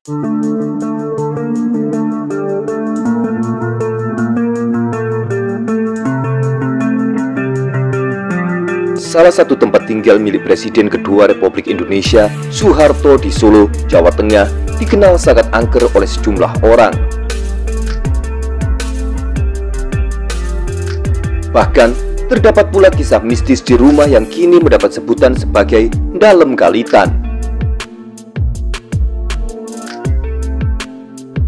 Salah satu tempat tinggal milik Presiden kedua Republik Indonesia, Soeharto di Solo, Jawa Tengah, dikenal sangat angker oleh sejumlah orang. Bahkan, terdapat pula kisah mistis di rumah yang kini mendapat sebutan sebagai Dalem Kalitan.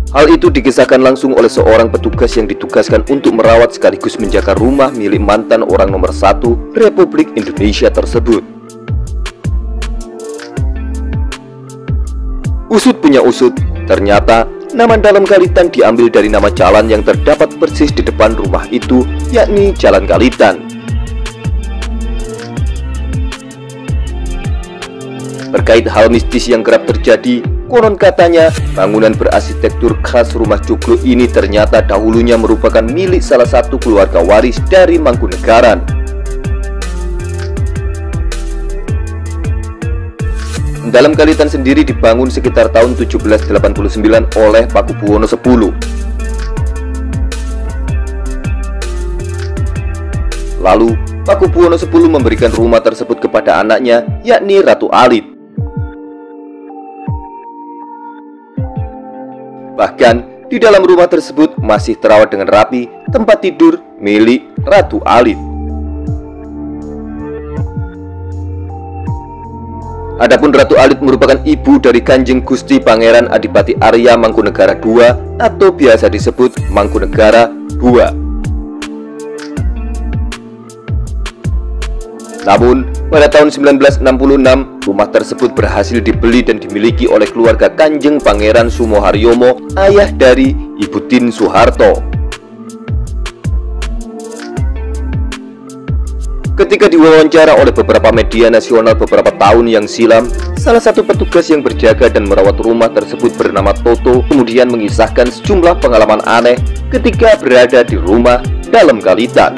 Hal itu dikisahkan langsung oleh seorang petugas yang ditugaskan untuk merawat sekaligus menjaga rumah milik mantan orang nomor 1 Republik Indonesia tersebut. Usut punya usut, ternyata nama Dalem Kalitan diambil dari nama jalan yang terdapat persis di depan rumah itu, yakni Jalan Kalitan. Terkait hal mistis yang kerap terjadi, konon katanya bangunan berarsitektur khas rumah joglo ini ternyata dahulunya merupakan milik salah satu keluarga waris dari Mangkunegaran. Dalem Kalitan sendiri dibangun sekitar tahun 1789 oleh Pakubuwono X. Lalu, Pakubuwono X memberikan rumah tersebut kepada anaknya, yakni Ratu Alit. Bahkan, di dalam rumah tersebut masih terawat dengan rapi tempat tidur milik Ratu Alit. Adapun Ratu Alit merupakan ibu dari Kanjeng Gusti Pangeran Adipati Arya Mangkunegara II atau biasa disebut Mangkunegara II. Namun, pada tahun 1966, rumah tersebut berhasil dibeli dan dimiliki oleh keluarga Kanjeng Pangeran Sumoharyomo, ayah dari Ibu Tien Soeharto. Ketika diwawancara oleh beberapa media nasional beberapa tahun yang silam, salah satu petugas yang berjaga dan merawat rumah tersebut bernama Toto kemudian mengisahkan sejumlah pengalaman aneh ketika berada di rumah Dalem Kalitan.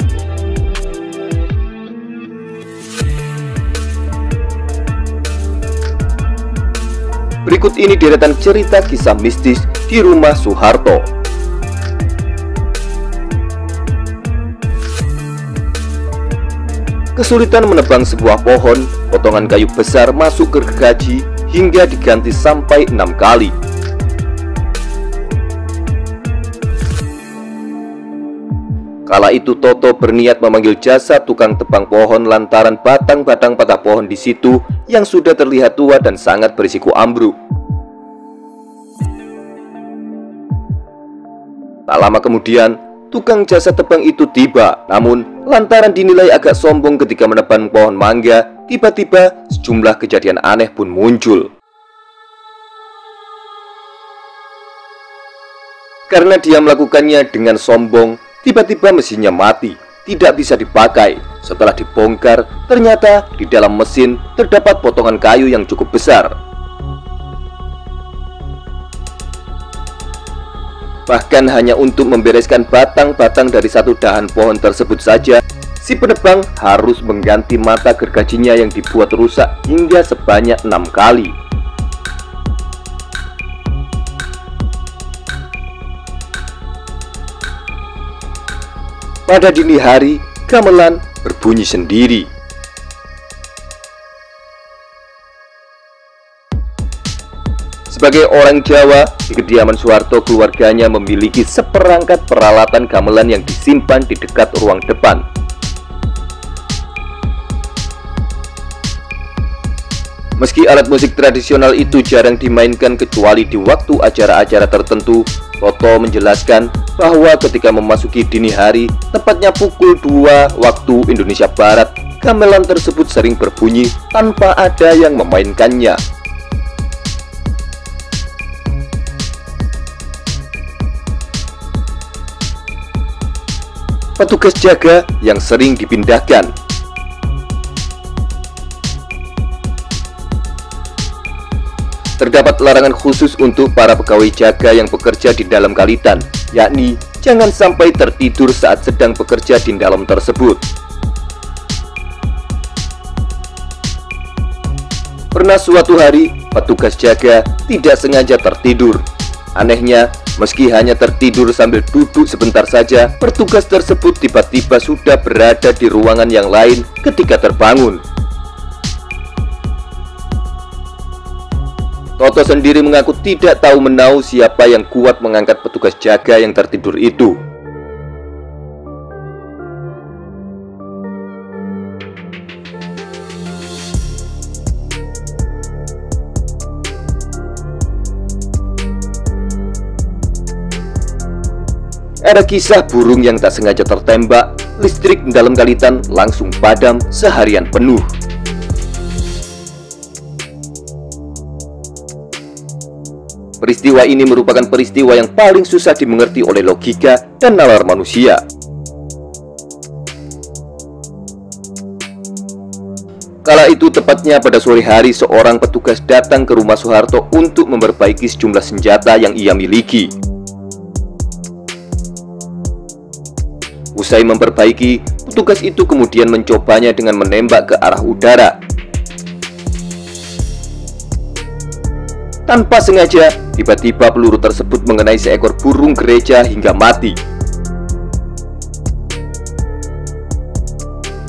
Berikut ini deretan cerita kisah mistis di rumah Soeharto. Kesulitan menebang sebuah pohon, potongan kayu besar masuk ke gergaji hingga diganti sampai 6 kali. Kala itu Toto berniat memanggil jasa tukang tebang pohon lantaran batang-batang patah pohon di situ yang sudah terlihat tua dan sangat berisiko ambruk. Tak lama kemudian, tukang jasa tebang itu tiba. Namun, lantaran dinilai agak sombong ketika menebang pohon mangga, tiba-tiba sejumlah kejadian aneh pun muncul. Karena dia melakukannya dengan sombong, tiba-tiba mesinnya mati, tidak bisa dipakai. Setelah dibongkar, ternyata di dalam mesin terdapat potongan kayu yang cukup besar. Bahkan hanya untuk membereskan batang-batang dari satu dahan pohon tersebut saja, si penebang harus mengganti mata gergajinya yang dibuat rusak hingga sebanyak 6 kali. Pada dini hari, gamelan berbunyi sendiri. Sebagai orang Jawa, di kediaman Soeharto keluarganya memiliki seperangkat peralatan gamelan yang disimpan di dekat ruang depan. Meski alat musik tradisional itu jarang dimainkan kecuali di waktu acara-acara tertentu, Toto menjelaskan bahwa ketika memasuki dini hari, tepatnya pukul 2 waktu Indonesia Barat, gamelan tersebut sering berbunyi tanpa ada yang memainkannya. Petugas jaga yang sering dipindahkan. Terdapat larangan khusus untuk para pegawai jaga yang bekerja di dalam kalitan, yakni jangan sampai tertidur saat sedang bekerja di dalam tersebut. Pernah suatu hari, petugas jaga tidak sengaja tertidur. Anehnya, meski hanya tertidur sambil duduk sebentar saja, petugas tersebut tiba-tiba sudah berada di ruangan yang lain ketika terbangun. Toto sendiri mengaku tidak tahu menau siapa yang kuat mengangkat petugas jaga yang tertidur itu. Ada kisah burung yang tak sengaja tertembak, listrik dalam kalitan langsung padam seharian penuh. Peristiwa ini merupakan peristiwa yang paling susah dimengerti oleh logika dan nalar manusia. Kala itu tepatnya pada sore hari, seorang petugas datang ke rumah Soeharto untuk memperbaiki sejumlah senjata yang ia miliki. Usai memperbaiki, petugas itu kemudian mencobanya dengan menembak ke arah udara. Tanpa sengaja, tiba-tiba peluru tersebut mengenai seekor burung gereja hingga mati.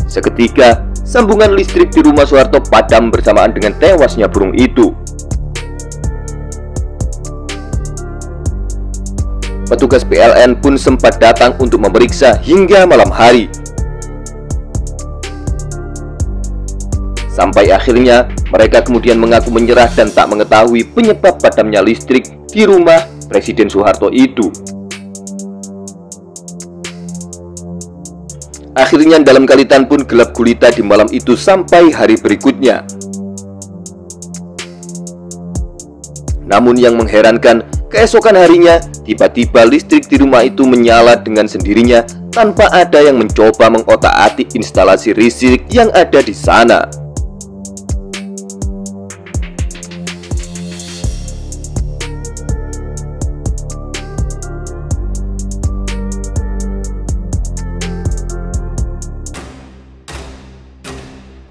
Seketika, sambungan listrik di rumah Soeharto padam bersamaan dengan tewasnya burung itu. Petugas PLN pun sempat datang untuk memeriksa hingga malam hari. Sampai akhirnya mereka kemudian mengaku menyerah dan tak mengetahui penyebab padamnya listrik di rumah Presiden Soeharto itu. Akhirnya dalam kalitan pun gelap gulita di malam itu sampai hari berikutnya. Namun yang mengherankan, keesokan harinya tiba-tiba listrik di rumah itu menyala dengan sendirinya tanpa ada yang mencoba mengotak-atik instalasi listrik yang ada di sana.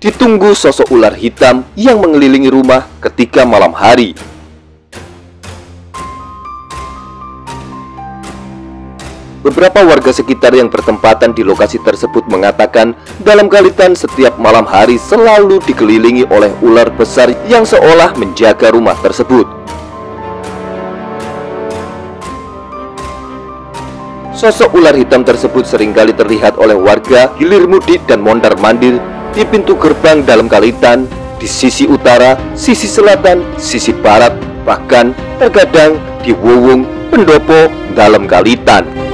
Ditunggu sosok ular hitam yang mengelilingi rumah ketika malam hari. Beberapa warga sekitar yang bertempatan di lokasi tersebut mengatakan dalam kalitan setiap malam hari selalu dikelilingi oleh ular besar yang seolah menjaga rumah tersebut. Sosok ular hitam tersebut seringkali terlihat oleh warga hilir mudik dan mondar-mandir di pintu gerbang dalam kalitan, di sisi utara, sisi selatan, sisi barat, bahkan terkadang di wuwung pendopo dalam kalitan.